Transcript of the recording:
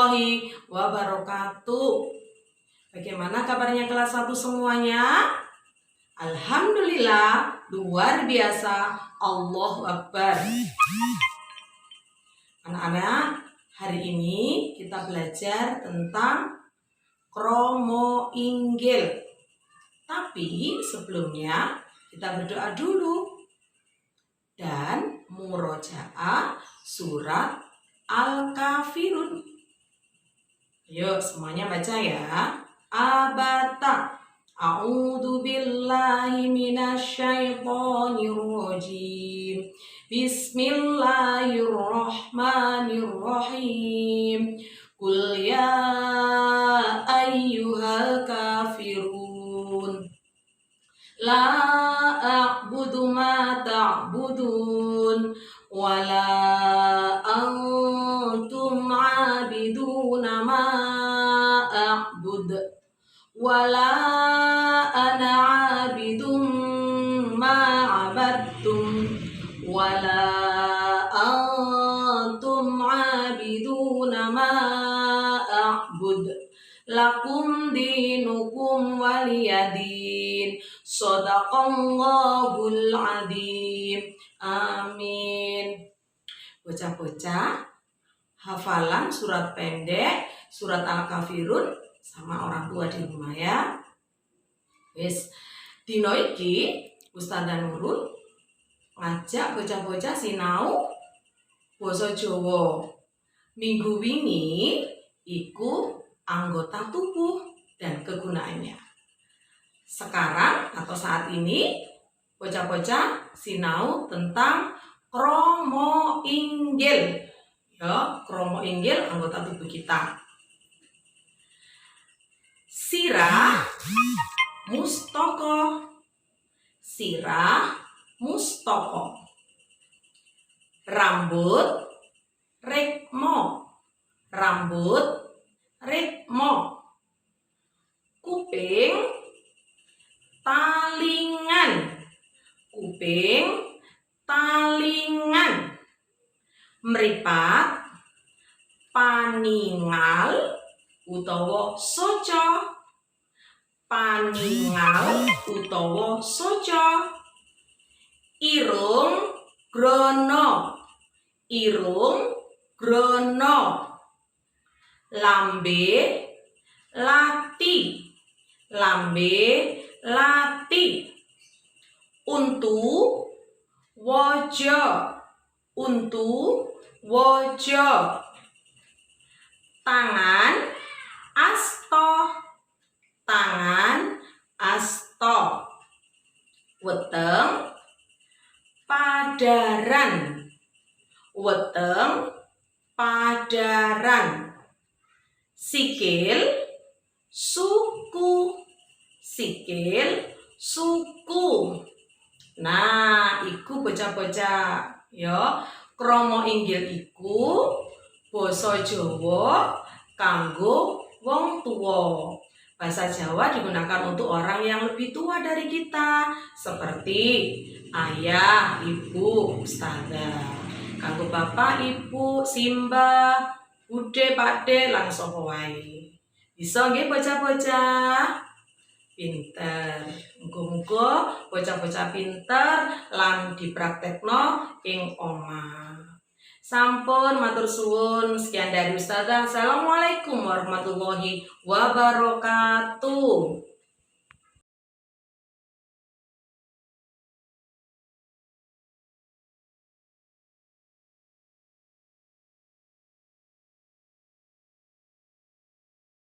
warahmatullahi wabarakatuh. Bagaimana kabarnya kelas 1 semuanya? Alhamdulillah, luar biasa, Allahu Akbar. Anak-anak, hari ini kita belajar tentang kromo inggil. Tapi sebelumnya kita berdoa dulu dan murojaah surat Al-Kafirun. Yuk semuanya baca ya. Abata. A'udzu billahi minasyaitonir rajim. Bismillahirrahmanirrahim. Qul ya ayyuhal kafirun. La a'budu ma ta'budun wa la antum 'abiduna ma a'bud wa la ana 'abidum ma 'abadtum wa la antum 'abiduna ma a'bud lakum dinukum waliyadin. Shadaqallahul adzim. Amin. Bocah-bocah, hafalan surat pendek surat Al-Kafirun sama orang tua di rumah ya. Wis, dino iki Ustazah Nurul ngajak bocah-bocah sinau basa Jawa. Minggu wingi iku anggota tubuh dan kegunaannya. Sekarang atau saat ini bocah-bocah sinau tentang kromo inggil. Ya, kromo inggil anggota tubuh kita. Sirah mustoko. Sirah mustoko. Rambut rekmo. Rambut rekmo. Kuping talingan. Kuping talingan. Mripat paningal utawa soco. Paningal utawa soco. Irung grono. Irung grono. Lambe lati. Lambe lati. Untu wojo. Untu wojo. Tangan asto. Tangan asto. Weteng padaran. Weteng padaran. Sikil suku. Sikil suku. Nah, iku bocah-bocah ya. Kromo inggil iku basa Jawa kanggo wong tuwa. Bahasa Jawa digunakan untuk orang yang lebih tua dari kita, seperti ayah, ibu, ustazah. Kanggo bapak, ibu, simbah, bude, pakde, lan sapa wae. Bisa nggih bocah-bocah? Pinter. Muga-muga bocah-bocah pinter lan dipraktekno ing omah. Sampun matur suwun, sekian dari Ustazah. Assalamualaikum warahmatullahi wabarakatuh.